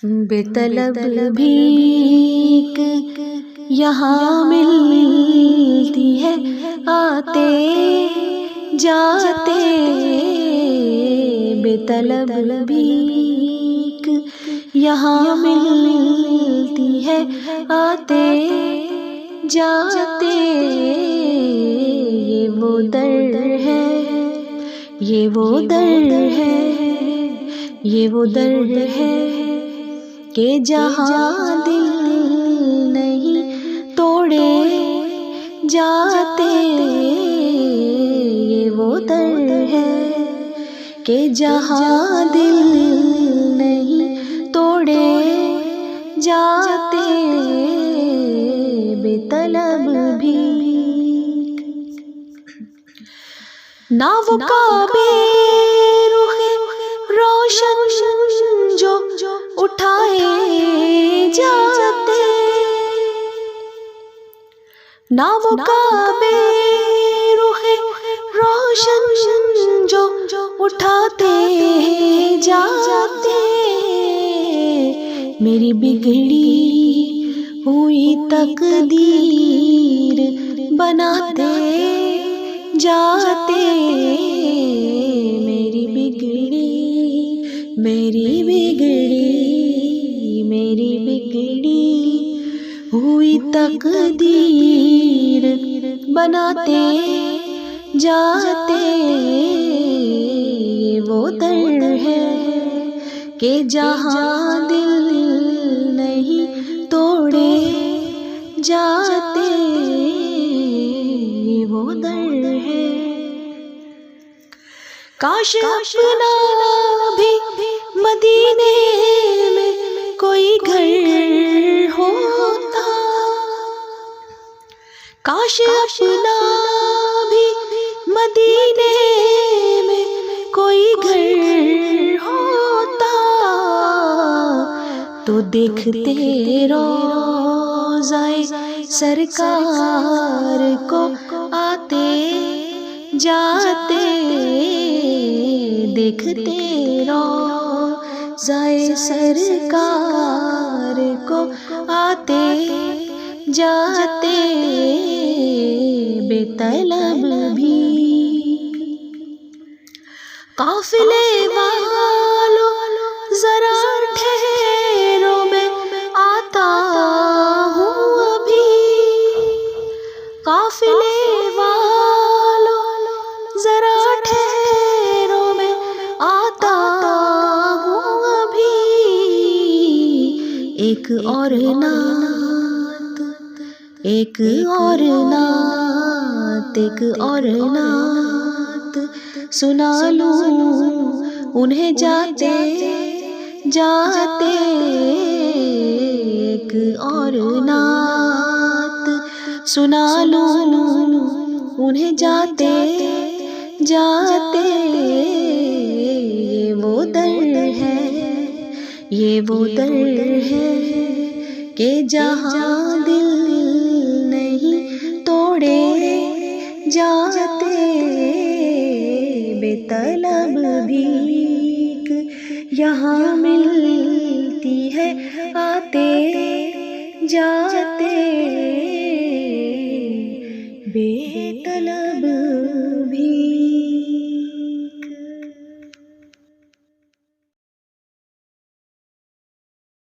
بے طلب بھیک یہاں ملتی ہے، آتے جاتے بے طلب بھیک یہاں ملتی ہے، آتے جاتے یہ وہ در ہے، یہ وہ در ہے، یہ وہ در ہے کہ جہاں دل نہیں توڑے جاتے، یہ وہ در ہے کہ جہاں دل نہیں توڑے جاتے بے طلب بھیک۔ نہ وہ کعبے رخ روشن جو اٹھائے جاتے، نہ وہ کعبے رخ روشن جو اٹھاتے جاتے، میری بگڑی ہوئی تقدیر بناتے جاتے، میری بگڑی میری بگڑی میری بگڑی ہوئی تقدیر بناتے جاتے یہ وہ در ہے کہ جہاں دل نہیں توڑے جاتے، یہ وہ در ہے۔ کاش اپنا بھی مدینے میں کوئی گھر ہوتا، کاش اپنا بھی مدینے میں کوئی گھر ہوتا، تو دیکھتے روضہ سرکار کو آتے جاتے، دیکھتے روضہ سرکار کو آتے جاتے بے طلب بھیک۔ قافلے والوں ذرا ٹھہرو میں آتا ہوں ابھی، قافلے والوں ذرا ٹھہرو میں آتا ہوں ابھی، ایک اور نعت ایک اور نعت ایک اور نعت سنا لوں انہیں جاتے جاتے، ایک اور نعت سنا لوں انہیں جاتے جاتے یہ وہ در ہے، یہ وہ در ہے کہ جہاں دل نہیں توڑے جاتے بے طلب بھیک یہاں ملتی ہے، آتے جاتے بے طلب بھی۔